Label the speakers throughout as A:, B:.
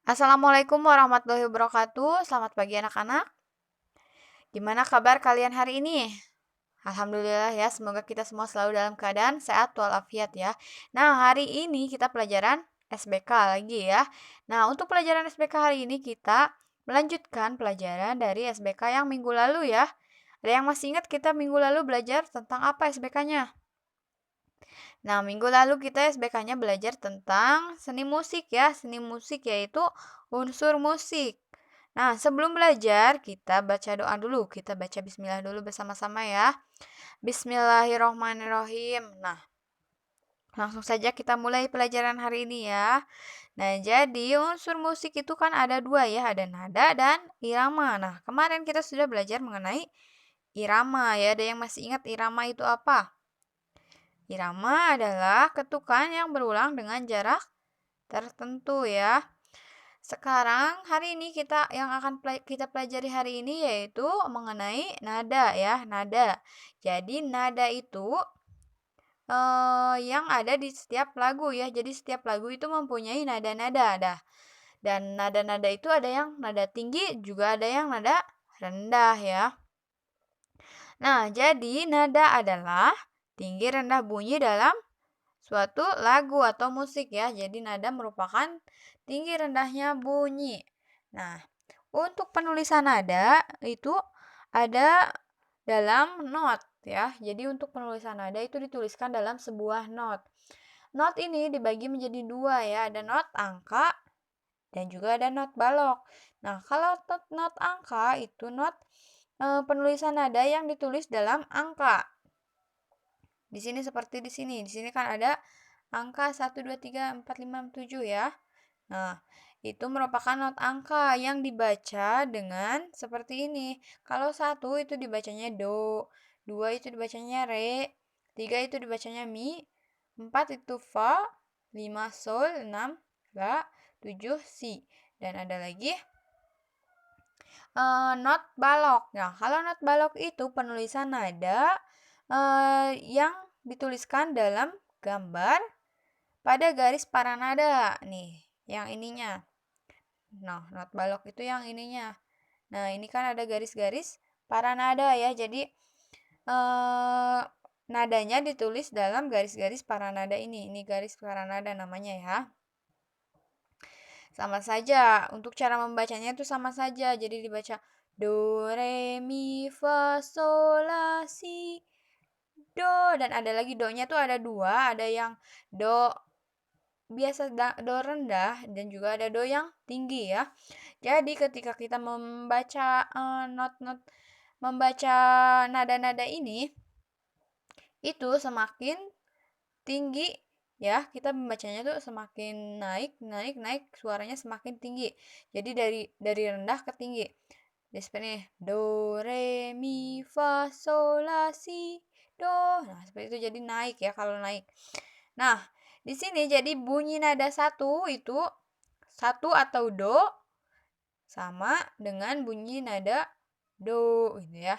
A: Assalamualaikum warahmatullahi wabarakatuh. Selamat pagi anak-anak. Gimana kabar kalian hari ini? Alhamdulillah ya, semoga kita semua selalu dalam keadaan sehat walafiat ya. Nah, hari ini kita pelajaran SBK lagi ya. Nah, untuk pelajaran SBK hari ini kita melanjutkan pelajaran dari SBK yang minggu lalu ya. Ada yang masih ingat kita minggu lalu belajar tentang apa SBK-nya? Nah, minggu lalu kita SBK-nya belajar tentang seni musik ya. Seni musik yaitu unsur musik. Nah, sebelum belajar, kita baca doa dulu. Kita baca bismillah dulu bersama-sama ya. Bismillahirrohmanirrohim. Nah, langsung saja kita mulai pelajaran hari ini ya. Nah, jadi unsur musik itu kan ada dua ya. Ada nada dan irama. Nah, kemarin kita sudah belajar mengenai irama ya. Ada yang masih ingat irama itu apa? Irama adalah ketukan yang berulang dengan jarak tertentu ya. Sekarang hari ini yang akan kita pelajari hari ini yaitu mengenai nada ya, nada. Jadi nada itu yang ada di setiap lagu ya. Jadi setiap lagu itu mempunyai nada-nada. Dan nada-nada itu ada yang nada tinggi, juga ada yang nada rendah ya. Nah, jadi nada adalah tinggi rendah bunyi dalam suatu lagu atau musik ya. Jadi nada merupakan tinggi rendahnya bunyi. Nah, untuk penulisan nada itu ada dalam not ya. Jadi untuk penulisan nada itu dituliskan dalam sebuah not. Not ini dibagi menjadi dua ya. Ada not angka dan juga ada not balok. Nah, kalau not angka itu not penulisan nada yang ditulis dalam angka. Di sini seperti di sini. Di sini kan ada angka 1, 2, 3, 4, 5, 7 ya. Nah, itu merupakan not angka yang dibaca dengan seperti ini. Kalau 1 itu dibacanya do, 2 itu dibacanya re, 3 itu dibacanya mi, 4 itu fa, 5 sol, 6 la, 7 si. Dan ada lagi not balok. Nah, kalau not balok itu penulisan nada yang dituliskan dalam gambar pada garis paranada. Nih, yang ininya. Nah, not balok itu yang ininya. Nah, ini kan ada garis-garis paranada ya. Jadi nadanya ditulis dalam garis-garis paranada ini. Ini garis paranada namanya ya. Sama saja, untuk cara membacanya itu sama saja. Jadi dibaca do, re, mi, fa, sol, la, si, do. Dan ada lagi do-nya tuh ada dua. Ada yang do biasa do rendah dan juga ada do yang tinggi ya. Jadi ketika kita membaca membaca nada-nada ini itu semakin tinggi ya, kita membacanya tuh semakin naik suaranya semakin tinggi. Jadi dari rendah ke tinggi. Jadi seperti ini, do re mi fa sol la si do. Nah, seperti itu jadi naik ya kalau naik. Nah, di sini jadi bunyi nada satu itu satu atau do sama dengan bunyi nada do gitu ya.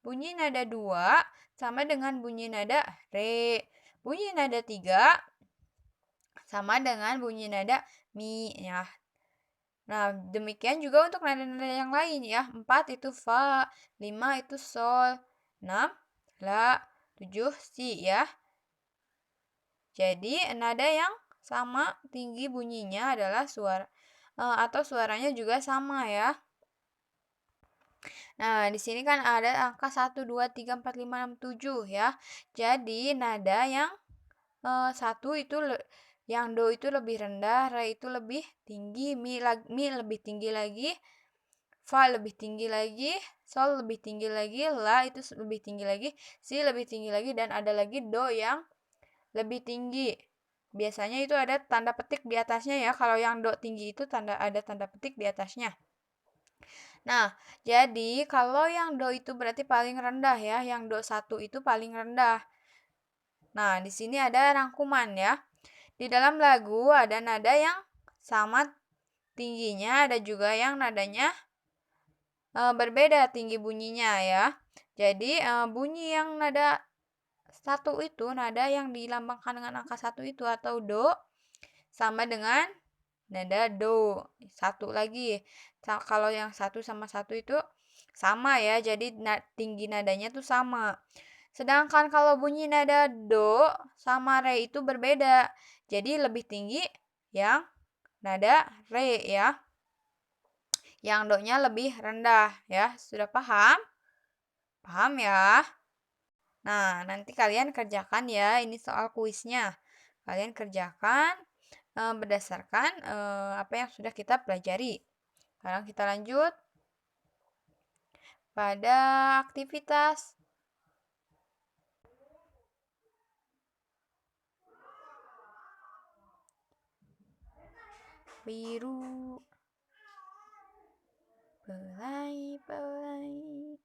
A: Bunyi nada 2 sama dengan bunyi nada re. Bunyi nada 3 sama dengan bunyi nada mi ya. Nah, demikian juga untuk nada-nada yang lain ya. 4 itu fa, 5 itu sol, 6 la, 7 si ya. Jadi nada yang sama tinggi bunyinya adalah suara atau suaranya juga sama ya. Nah, di sini kan ada angka 1, 2, 3, 4, 5, 6, 7 ya. Jadi nada yang 1 itu yang do itu lebih rendah, re itu lebih tinggi, mi lebih tinggi lagi, fa lebih tinggi lagi, sol lebih tinggi lagi, la itu lebih tinggi lagi, si lebih tinggi lagi, dan ada lagi do yang lebih tinggi. Biasanya itu ada tanda petik di atasnya ya. Kalau yang do tinggi itu ada tanda petik di atasnya. Nah, jadi kalau yang do itu berarti paling rendah ya. Yang do 1 itu paling rendah. Nah, di sini ada rangkuman ya. Di dalam lagu ada nada yang sama tingginya, ada juga yang nadanya berbeda tinggi bunyinya ya. Jadi bunyi yang nada 1 itu, nada yang dilambangkan dengan angka 1 itu atau do, sama dengan nada do. Satu lagi. Kalau yang satu sama satu itu sama ya, jadi tinggi nadanya tuh sama. Sedangkan kalau bunyi nada do sama re itu berbeda. Jadi lebih tinggi yang nada re ya. Yang do-nya lebih rendah ya. Sudah paham? Paham ya? Nah, nanti kalian kerjakan ya, ini soal kuisnya. Kalian kerjakan berdasarkan apa yang sudah kita pelajari. Sekarang kita lanjut pada aktivitas biru. Belai, belai.